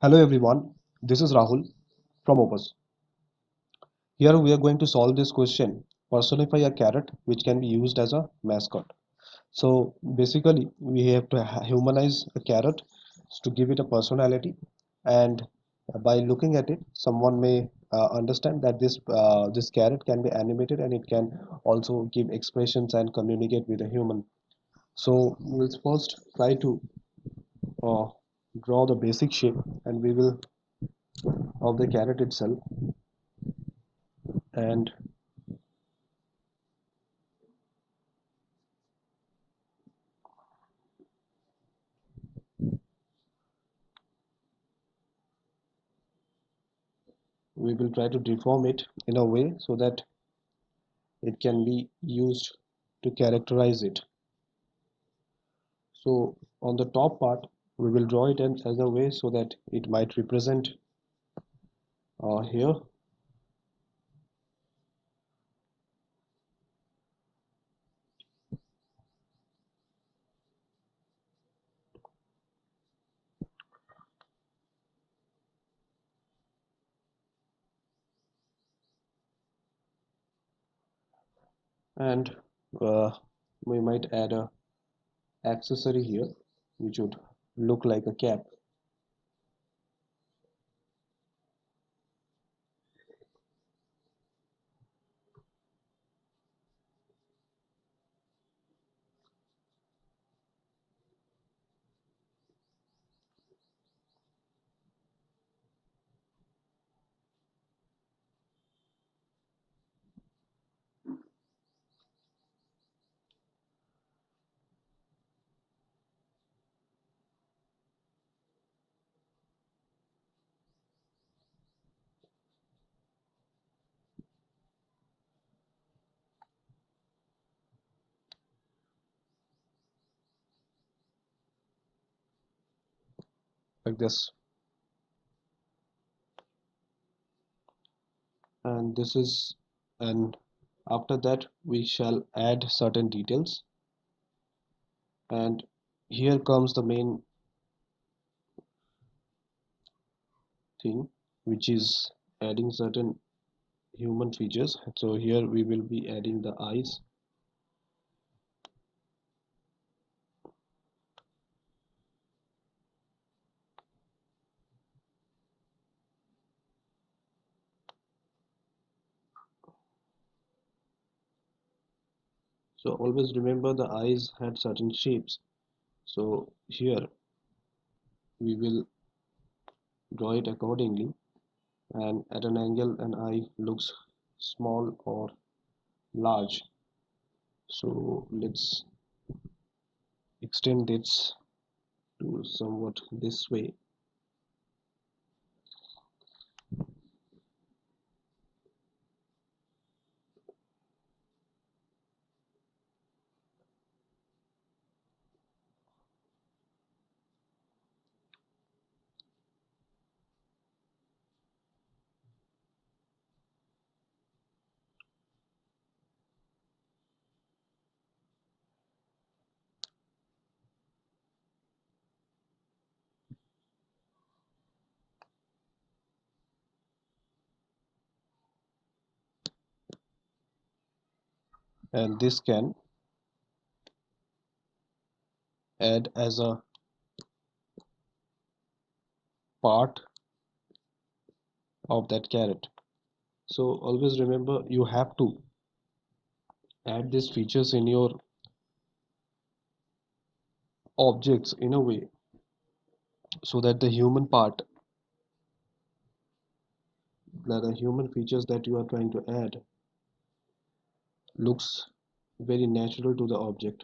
Hello everyone, this is Rahul from OPUS. Here we are going to solve this question, personify a carrot which can be used as a mascot. So basically we have to humanize a carrot to give it a personality, and by looking at it someone may understand that this carrot can be animated and it can also give expressions and communicate with a human. So we'll first try to uh, draw the basic shape and we will of the carrot itself, and we will try to deform it in a way so that it can be used to characterize it. So on the top part we will draw it in as a way so that it might represent here, and uh, we might add a accessory here which would look like a cap. Like this, and this is, and after that we shall add certain details, and here comes the main thing, which is adding certain human features. So here we will be adding the eyes, so always remember the eyes had certain shapes. So here we will draw it accordingly, and at an angle an eye looks small or large. So let's extend this to somewhat this way, and this can add as a part of that carrot. So always remember you have to add these features in your objects in a way so that the human part, that the human features that you are trying to add looks very natural to the object.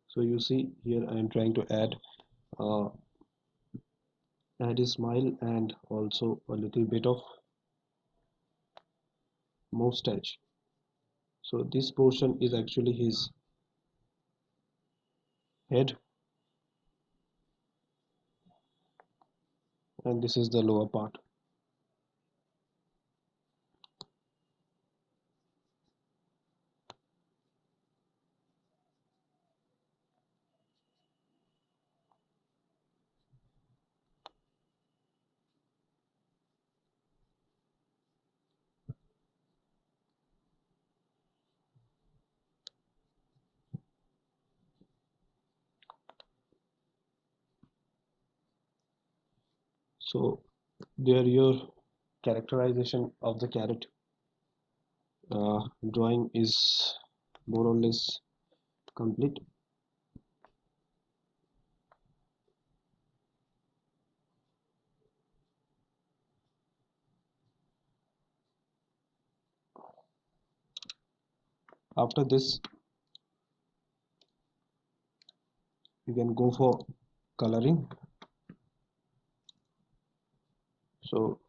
So you see here I am trying to uh, add a smile and also a little bit of mustache. So this portion is actually his head, and this is the lower part. So there your characterization of the carrot drawing is more or less complete. After this, you can go for coloring. So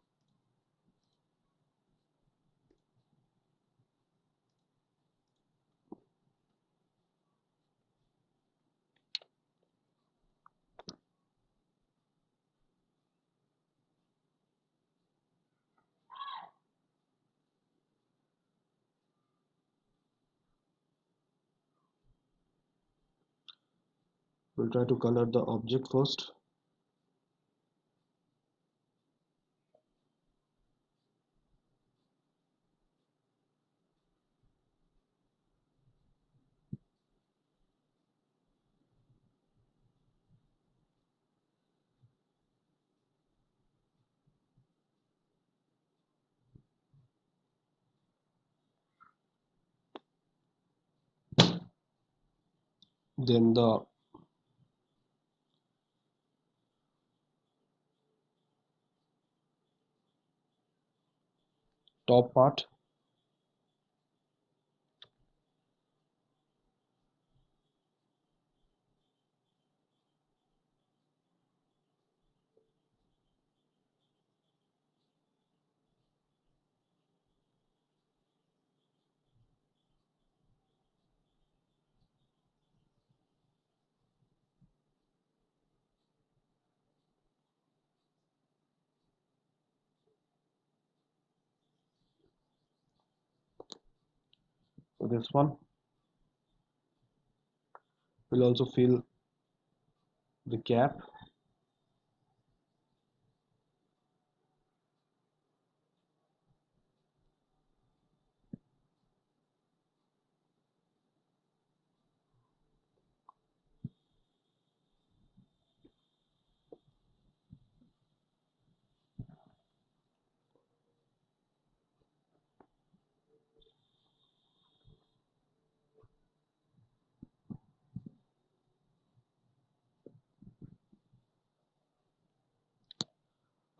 we'll try to color the object first. Then the top part. So this one will also fill the gap.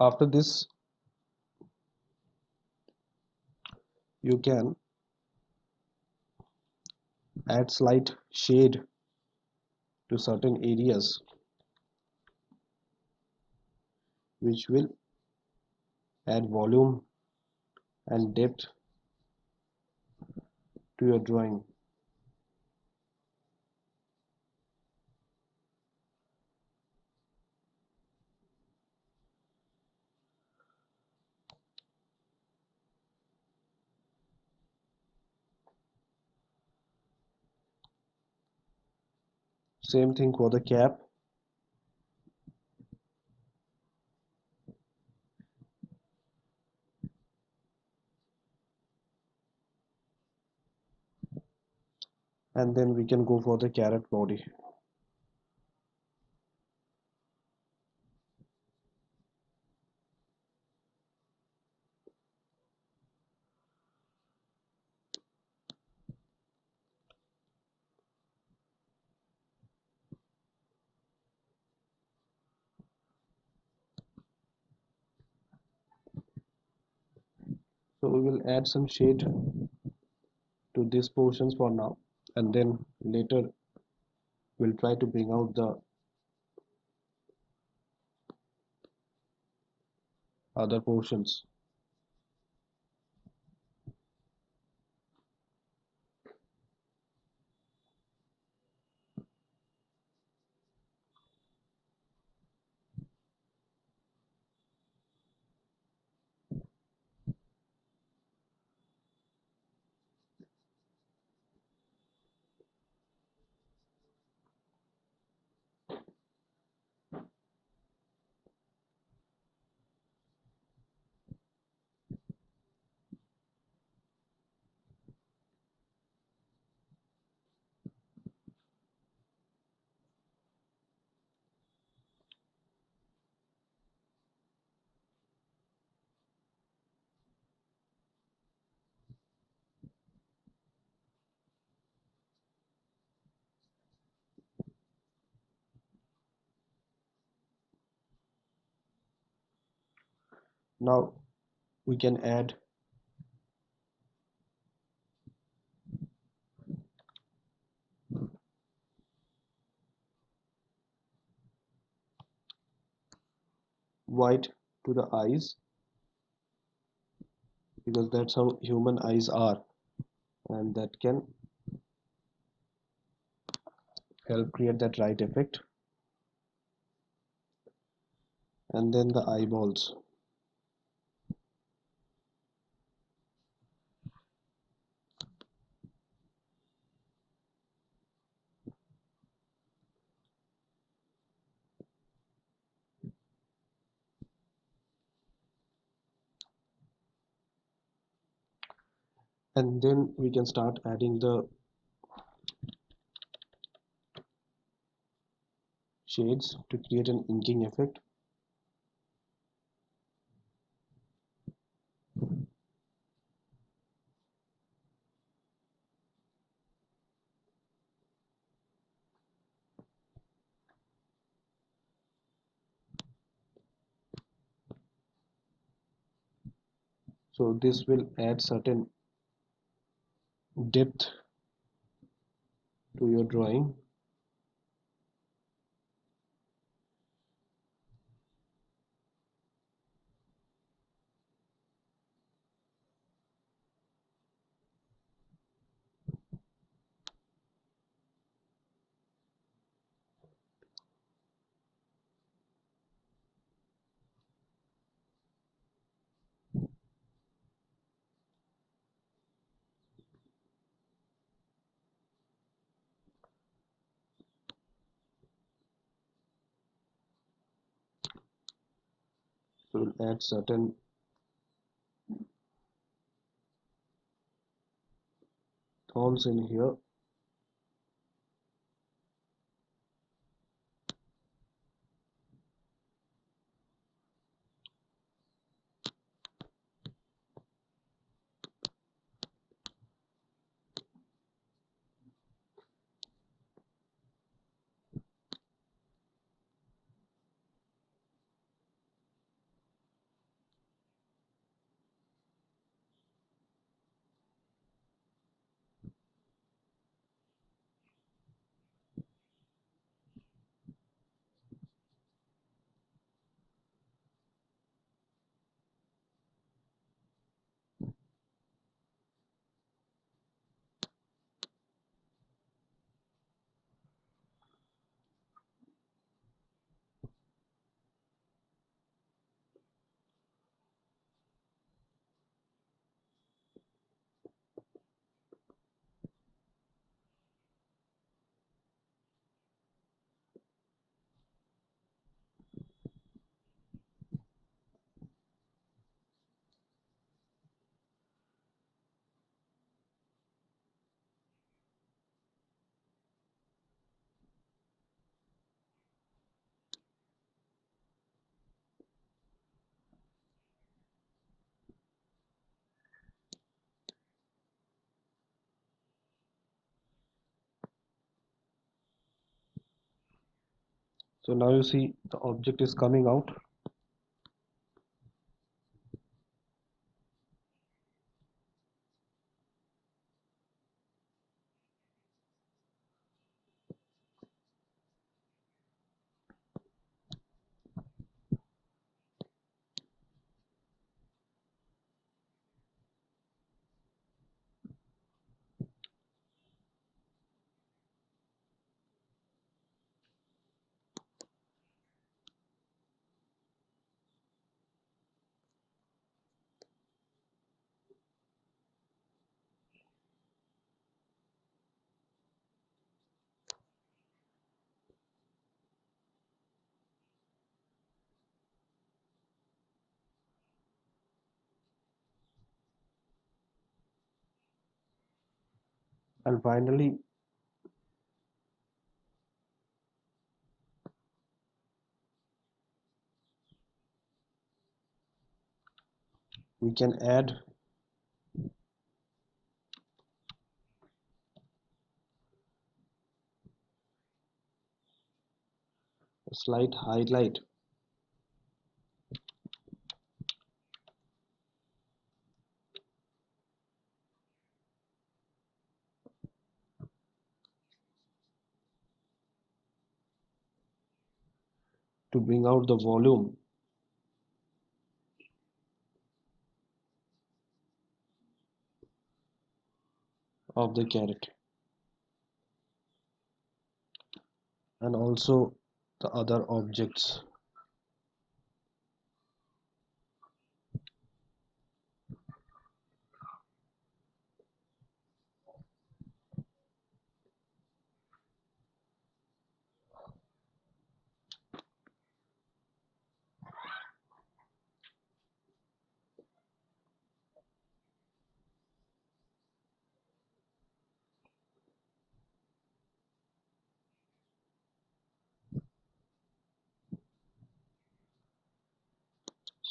After this, you can add slight shade to certain areas, which will add volume and depth to your drawing. Same thing for the cap. And then we can go for the carrot body. So we will add some shade to these portions for now, and then later we'll try to bring out the other portions. Now we can add white to the eyes, because that's how human eyes are, and that can help create that right effect. And then the eyeballs. And then we can start adding the shades to create an inking effect. So this will add certain depth to your drawing. So we'll add certain tones in here. So now you see the object is coming out. And finally, we can add a slight highlight to bring out the volume of the carrot and also the other objects.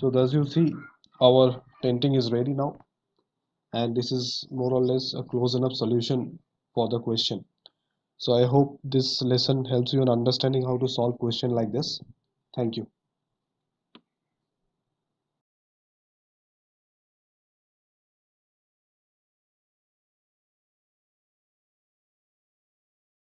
So as you see, our painting is ready now, and this is more or less a close enough solution for the question. So I hope this lesson helps you in understanding how to solve question like this. Thank you.